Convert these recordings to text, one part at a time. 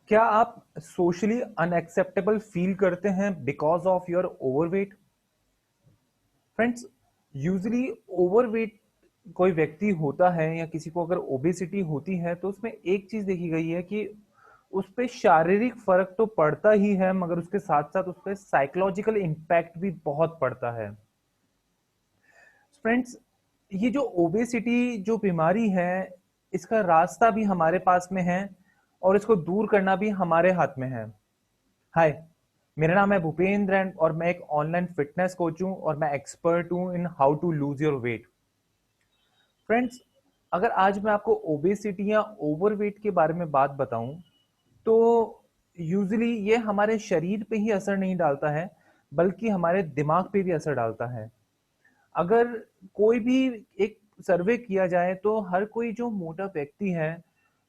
क्या आप socially unacceptable feel करते हैं because of your overweight? Friends, usually overweight कोई व्यक्ति होता है या किसी को अगर ओबेसिटी होती है तो उसमें एक चीज देखी गई है कि उस पे शारीरिक फर्क तो पड़ता ही है, मगर उसके साथ साथ उस पे साइकोलॉजिकल इम्पैक्ट भी बहुत पड़ता है। फ्रेंड्स, ये जो ओबेसिटी जो बीमारी है, इसका रास्ता भी हमारे पास में है और इसको दूर करना भी हमारे हाथ में है। हाय, मेरा नाम है भूपेंद्र और मैं एक ऑनलाइन फिटनेस कोच हूँ और मैं एक्सपर्ट हूँ in how to lose your weight. Friends, अगर आज मैं आपको ओबेसिटी या ओवरवेट के बारे में बात बताऊं तो यूजली ये हमारे शरीर पे ही असर नहीं डालता है, बल्कि हमारे दिमाग पे भी असर डालता है। अगर कोई भी एक सर्वे किया जाए तो हर कोई जो मोटा व्यक्ति है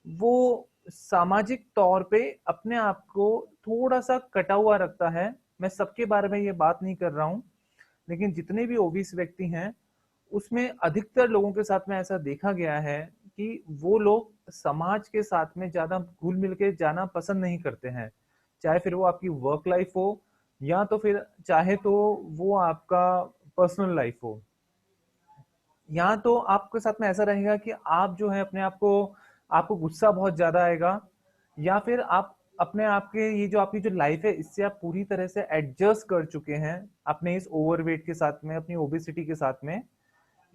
वो सामाजिक तौर पे अपने आप को थोड़ा सा कटा हुआ रखता है। मैं सबके बारे में ये बात नहीं कर रहा हूँ, लेकिन जितने भी ओबीस व्यक्ति हैं उसमें अधिकतर लोगों के साथ में ऐसा देखा गया है कि वो लोग समाज के साथ में ज्यादा घुल मिल के जाना पसंद नहीं करते हैं। चाहे फिर वो आपकी वर्क लाइफ हो या तो फिर चाहे तो वो आपका पर्सनल लाइफ हो। यहाँ तो आपके साथ में ऐसा रहेगा कि आप जो है अपने आप को, आपको गुस्सा बहुत ज्यादा आएगा, या फिर आप अपने आप के ये जो आपकी जो लाइफ है इससे आप पूरी तरह से एडजस्ट कर चुके हैं अपने इस ओवरवेट के साथ में, अपनी ओबेसिटी के साथ में।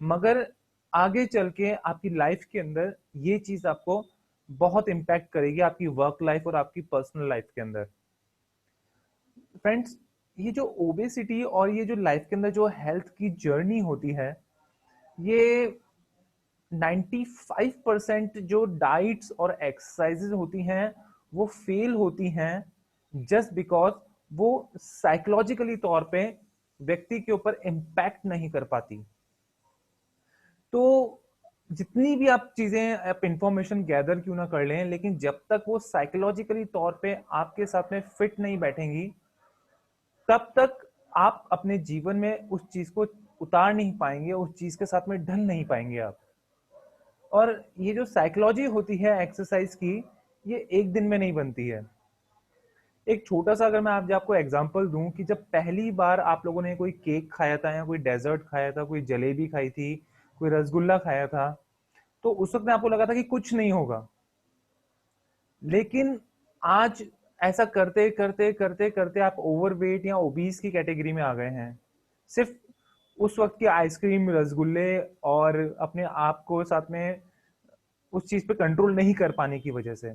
मगर आगे चल के आपकी लाइफ के अंदर ये चीज आपको बहुत इम्पैक्ट करेगी आपकी वर्क लाइफ और आपकी पर्सनल लाइफ के अंदर। फ्रेंड्स, ये जो ओबेसिटी और ये जो लाइफ के अंदर जो हेल्थ की जर्नी होती है, ये 95% जो डाइट्स और एक्सरसाइजेज होती हैं वो फेल होती हैं जस्ट बिकॉज वो साइकोलॉजिकली तौर पे व्यक्ति के ऊपर इम्पैक्ट नहीं कर पाती। तो जितनी भी आप चीजें, आप इंफॉर्मेशन गैदर क्यों ना कर लें, लेकिन जब तक वो साइकोलॉजिकली तौर पे आपके साथ में फिट नहीं बैठेंगी, तब तक आप अपने जीवन में उस चीज को उतार नहीं पाएंगे, उस चीज के साथ में ढल नहीं पाएंगे आप। और ये जो साइकोलॉजी होती है एक्सरसाइज की, ये एक दिन में नहीं बनती है। एक छोटा सा अगर मैं आप आपको एग्जांपल दूं कि जब पहली बार आप लोगों ने कोई केक खाया था या कोई डेजर्ट खाया था, कोई जलेबी खाई थी, कोई रसगुल्ला खाया था, तो उस वक्त में आपको लगा था कि कुछ नहीं होगा। लेकिन आज ऐसा करते करते करते करते आप ओवरवेट या ओबीस की कैटेगरी में आ गए हैं, सिर्फ उस वक्त की आइसक्रीम, रसगुल्ले और अपने आप को साथ में उस चीज पे कंट्रोल नहीं कर पाने की वजह से।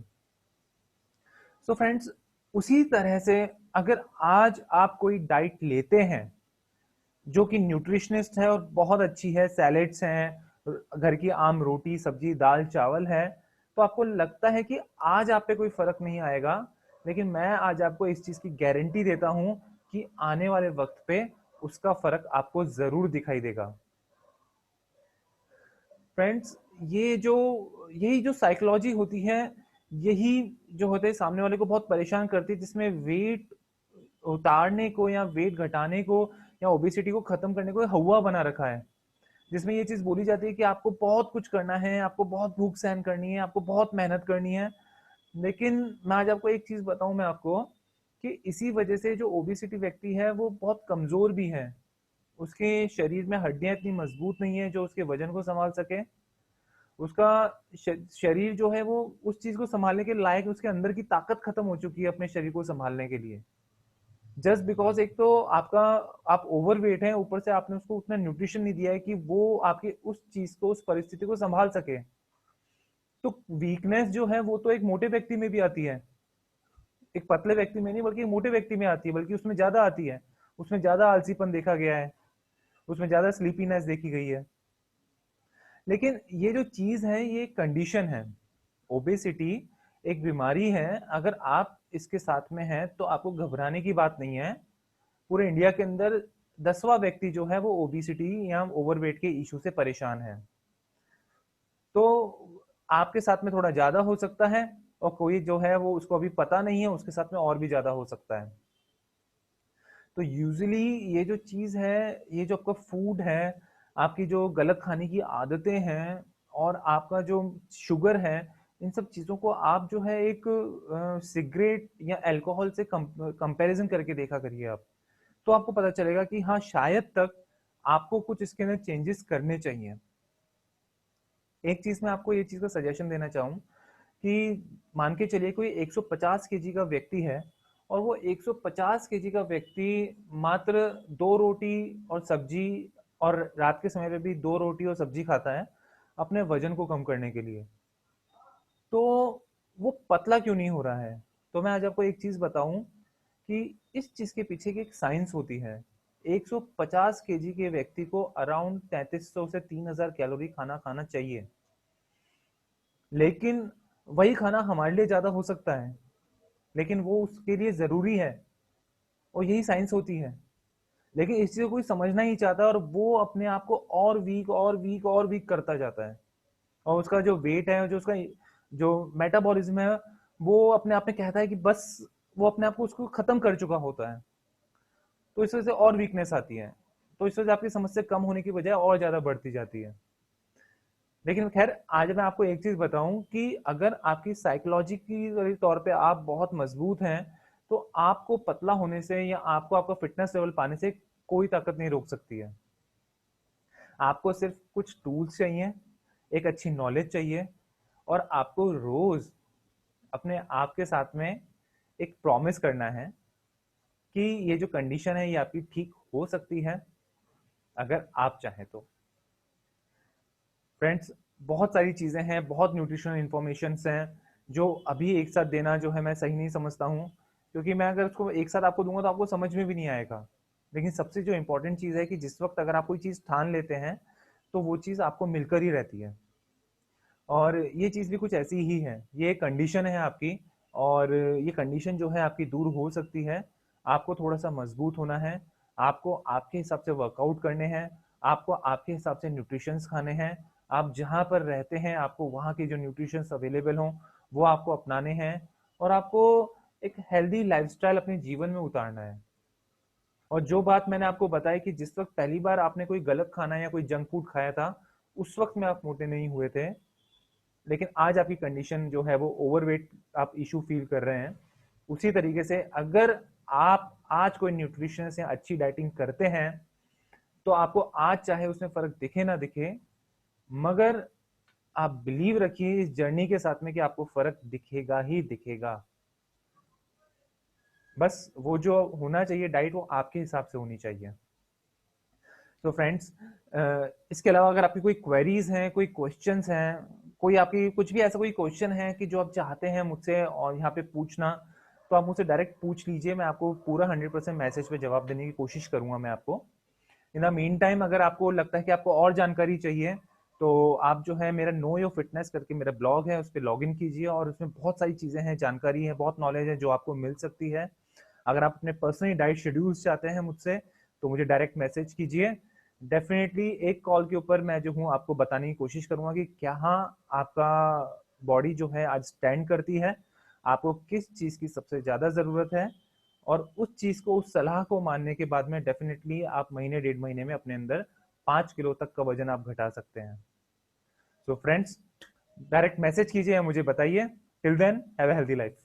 सो फ्रेंड्स, उसी तरह से अगर आज आप कोई डाइट लेते हैं जो कि न्यूट्रिशनिस्ट है और बहुत अच्छी है, सैलेड्स हैं, घर की आम रोटी सब्जी दाल चावल है, तो आपको लगता है कि आज आप पे कोई फर्क नहीं आएगा। लेकिन मैं आज आपको इस चीज की गारंटी देता हूं कि आने वाले वक्त पे उसका फर्क आपको जरूर दिखाई देगा। फ्रेंड्स, ये जो यही जो साइकोलॉजी होती है, यही जो होते हैं सामने वाले को बहुत परेशान करती है, जिसमें वेट उतारने को या वेट घटाने को या ओबेसिटी को खत्म करने को हवा बना रखा है। जिसमें ये चीज बोली जाती है कि आपको बहुत कुछ करना है, आपको बहुत भूख सहन करनी है, आपको बहुत मेहनत करनी है। लेकिन मैं आज आपको एक चीज बताऊं मैं आपको, कि इसी वजह से जो ओबेसिटी व्यक्ति है वो बहुत कमजोर भी है। उसके शरीर में हड्डियां इतनी मजबूत नहीं है जो उसके वजन को संभाल सके। उसका शरीर जो है वो उस चीज को संभालने के लायक, उसके अंदर की ताकत खत्म हो चुकी है अपने शरीर को संभालने के लिए। जस्ट बिकॉज एक तो आपका, आप ओवरवेट हैं, ऊपर से आपने उसको उतना न्यूट्रिशन नहीं दिया है कि वो आपकी उस चीज को, उस परिस्थिति को संभाल सके। तो वीकनेस जो है वो तो एक मोटे व्यक्ति में भी आती है, एक पतले व्यक्ति में नहीं बल्कि एक मोटे व्यक्ति में आती है, बल्कि उसमें ज्यादा आती है। उसमें ज्यादा आलसीपन देखा गया है, उसमें ज्यादा स्लीपीनेस देखी गई है। लेकिन ये जो चीज है ये कंडीशन है। ओबेसिटी एक बीमारी है। अगर आप इसके साथ में हैं तो आपको घबराने की बात नहीं है। पूरे इंडिया के अंदर 10वां व्यक्ति जो है वो ओबेसिटी या ओवरवेट के इशू से परेशान है। तो आपके साथ में थोड़ा ज्यादा हो सकता है, और कोई जो है वो उसको अभी पता नहीं है, उसके साथ में और भी ज्यादा हो सकता है। तो यूजुअली ये जो चीज है, ये जो आपका फूड है, आपकी जो गलत खाने की आदतें हैं और आपका जो शुगर है, इन सब चीज़ों को आप जो है एक सिगरेट या अल्कोहल से कंपैरिजन करके देखा करिए आप, तो आपको पता चलेगा कि हाँ शायद तक आपको कुछ इसके अंदर चेंजेस करने चाहिए। एक चीज मैं आपको ये चीज का सजेशन देना चाहूँ कि मान के चलिए कोई 150 केजी का व्यक्ति है और वो 150 केजी का व्यक्ति मात्र 2 रोटी और सब्जी, और रात के समय पे भी 2 रोटी और सब्जी खाता है अपने वजन को कम करने के लिए, तो वो पतला क्यों नहीं हो रहा है? तो मैं आज आपको एक चीज बताऊं कि इस चीज के पीछे की एक साइंस होती है। 150 केजी के व्यक्ति को अराउंड 3300 से 3000 कैलोरी खाना खाना चाहिए, लेकिन वही खाना हमारे लिए ज्यादा हो सकता है, लेकिन वो उसके लिए जरूरी है, और यही साइंस होती है। लेकिन इस चीज को कोई समझना ही चाहता है और वो अपने आप को और वीक और वीक और वीक करता जाता है, और उसका जो वेट है, जो उसका जो मेटाबॉलिज्म है, वो अपने आप में कहता है कि बस वो अपने आप को उसको खत्म कर चुका होता है। तो इस वजह से और वीकनेस आती है, तो इस वजह से आपकी समस्या कम होने की बजाय और ज्यादा बढ़ती जाती है। लेकिन खैर आज मैं आपको एक चीज बताऊं कि अगर आपकी साइकोलॉजी की तौर पे आप बहुत मजबूत हैं, तो आपको पतला होने से या आपको आपका फिटनेस लेवल पाने से कोई ताकत नहीं रोक सकती है। आपको सिर्फ कुछ टूल्स चाहिए, एक अच्छी नॉलेज चाहिए, और आपको रोज अपने आप के साथ में एक प्रॉमिस करना है कि ये जो कंडीशन है ये आपकी ठीक हो सकती है अगर आप चाहें तो। फ्रेंड्स, बहुत सारी चीज़ें हैं, बहुत न्यूट्रिशनल इन्फॉर्मेशन हैं जो अभी एक साथ देना जो है मैं सही नहीं समझता हूँ, क्योंकि मैं अगर उसको एक साथ आपको दूंगा तो आपको समझ में भी नहीं आएगा। लेकिन सबसे जो इम्पोर्टेंट चीज़ है कि जिस वक्त अगर आप कोई चीज़ ठान लेते हैं तो वो चीज़ आपको मिलकर ही रहती है, और ये चीज़ भी कुछ ऐसी ही है, ये एक कंडीशन है आपकी, और ये कंडीशन जो है आपकी दूर हो सकती है। आपको थोड़ा सा मजबूत होना है, आपको आपके हिसाब से वर्कआउट करने हैं, आपको आपके हिसाब से न्यूट्रिशंस खाने हैं, आप जहाँ पर रहते हैं आपको वहाँ के जो न्यूट्रिशंस अवेलेबल हों वो आपको अपनाने हैं, और आपको एक हेल्दी लाइफस्टाइल अपने जीवन में उतारना है। और जो बात मैंने आपको बताई कि जिस वक्त पहली बार आपने कोई गलत खाना या कोई जंक फूड खाया था, उस वक्त में आप मोटे नहीं हुए थे, लेकिन आज आपकी कंडीशन जो है वो ओवरवेट आप इशू फील कर रहे हैं। उसी तरीके से अगर आप आज कोई न्यूट्रिशन या अच्छी डाइटिंग करते हैं तो आपको आज चाहे उसमें फर्क दिखे ना दिखे, मगर आप बिलीव रखिए इस जर्नी के साथ में कि आपको फर्क दिखेगा ही दिखेगा। बस वो जो होना चाहिए डाइट वो आपके हिसाब से होनी चाहिए। तो फ्रेंड्स, इसके अलावा अगर आपकी कोई क्वेरीज हैं, कोई क्वेश्चंस हैं, कोई आपकी कुछ भी ऐसा कोई क्वेश्चन है कि जो आप चाहते हैं मुझसे और यहाँ पे पूछना, तो आप मुझसे डायरेक्ट पूछ लीजिए, मैं आपको पूरा 100% मैसेज पे जवाब देने की कोशिश करूंगा मैं आपको। इन द मीन टाइम अगर आपको लगता है कि आपको और जानकारी चाहिए, तो आप जो है मेरा नो योर फिटनेस करके मेरा ब्लॉग है उस पर लॉग इन कीजिए, और उसमें बहुत सारी चीज़ें हैं, जानकारी है, बहुत नॉलेज है जो आपको मिल सकती है। अगर आप अपने पर्सनली डाइट शेड्यूल्स चाहते हैं मुझसे तो मुझे डायरेक्ट मैसेज कीजिए। डेफिनेटली एक कॉल के ऊपर मैं जो हूँ आपको बताने की कोशिश करूंगा कि क्या आपका बॉडी जो है आज स्टैंड करती है, आपको किस चीज़ की सबसे ज़्यादा ज़रूरत है, और उस चीज़ को, उस सलाह को मानने के बाद में डेफिनेटली आप महीने 1.5 महीने में अपने अंदर 5 किलो तक का वजन आप घटा सकते हैं। सो फ्रेंड्स, डायरेक्ट मैसेज कीजिए या मुझे बताइए। Till then have a healthy life.